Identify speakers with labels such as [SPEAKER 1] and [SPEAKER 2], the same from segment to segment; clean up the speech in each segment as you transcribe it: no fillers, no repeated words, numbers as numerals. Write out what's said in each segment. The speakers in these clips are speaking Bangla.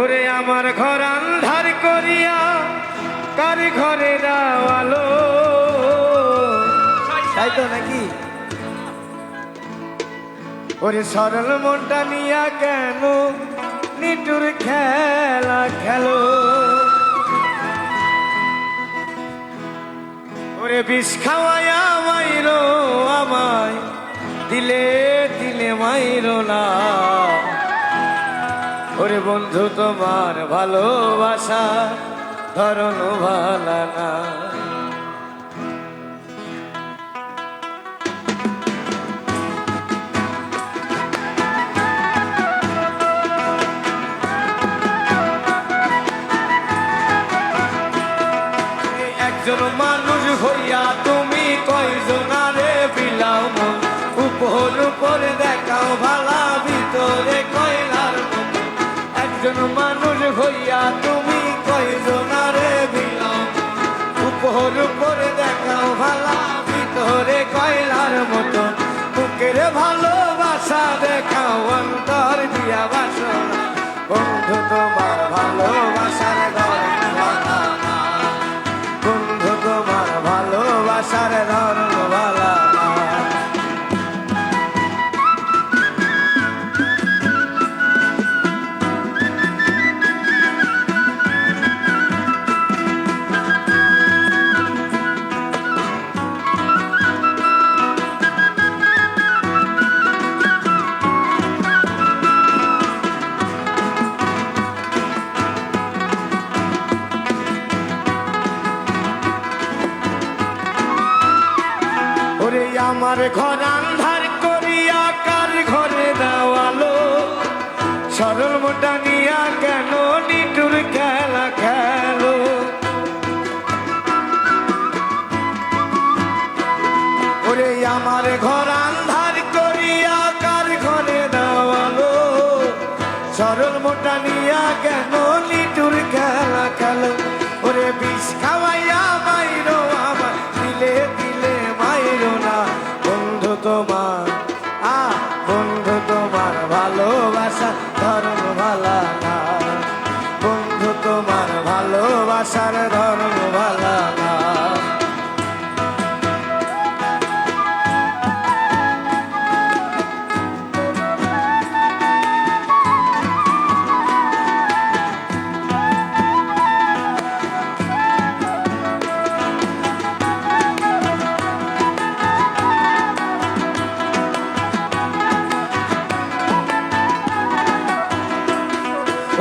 [SPEAKER 1] ওরে আমার ঘর আন্ধার করিয়া কার ঘরে দাও আলো। তাই তো নাকি? ওরে সরল মনটা নিয়া কেন নিটুর খেলা খেলো। ওরে বিষ খাওয়াইয়া মাইরো আমায়, দিলে দিলে মাইরো না। ওরে বন্ধু তোমার ভালোবাসা ধরন ভালা না। একজন মানুষ হইয়া তুমি কয়জনারে বিলাও মন, উপর উপরে দেখাও ভালা ভিতরে কয়লার মন। একজন মানুষ হইয়া তুমি কয়জনারে বিলাও, উপর উপরে দেখাও ভালা ভিতরে কয়লার মতন। বুকের ভালোবাসা দেখাও অন্তর দিয়া বাসনা, বন্ধু তোমার ভালোবাসার ধরন ভালা না। বন্ধু তোমার ভালোবাসার ধরন ভালা না। ওরে আমার ঘর আন্ধার করিয়া কার ঘরে দাও আলো। সরল মোটা নিয়া কেন নিটুর খেলা খেলো। ওরে আমার ঘর আন্ধার করিয়া কার ঘরে দাও আলো। সরল মোটা নিয়া কেন নিটুর খেলা খেলো। ওরে বিষ খাওয়াইয়া মাইরো আমার, দিলে দিলে মাইরো না। বন্ধু তোমার বন্ধু তোমার ভালোবাসা ধরন ভালা না। বন্ধু তোমার ভালোবাসার ধরন ভালা না।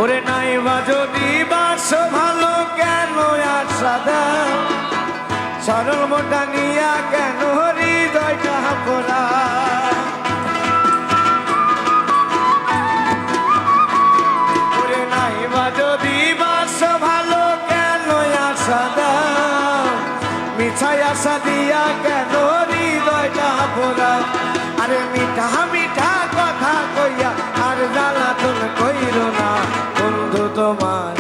[SPEAKER 1] ওরে নাইবা যদি বাসো ভালো কেন আশা দাও। সরল মোটা নিয়া কেন হৃদয়টা পোড়া। ওরে নাইবা যদি বাসো ভালো কেন আশা দাও। মিঠাই আশা দিয়া কেন হৃদয়টা পোড়া। আরে মিঠা মিঠা কথা কইয়া আর জ্বালাতন কইরো না। বন্ধু তোমার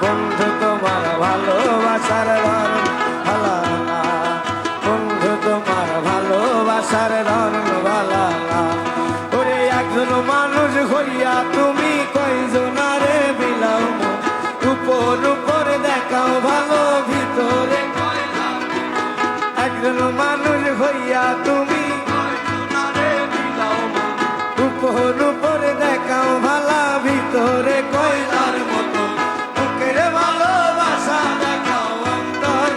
[SPEAKER 1] বন্ধু তোমার ভালোবাসার ধরন ভালা না। বন্ধু তোমার ভালোবাসার ধরন ভালা না। ওরে একজন মানুষ হইয়া তুমি কয়জনারে বিলাও মন, উপর উপরে দেখাও ভালো ভিতরে। একজন মানুষ হইয়া তুমি উপর উপরে দেখাও ভালা ভিতরে কয়লার মতো। বুকের ভালোবাসা দেখাও অন্তর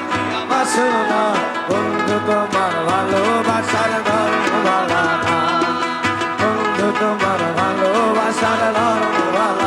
[SPEAKER 1] বাসনা। বন্ধু তোমার ভালোবাসার ধরন ভালা না। বন্ধু তোমার ভালোবাসার ধরন ভালা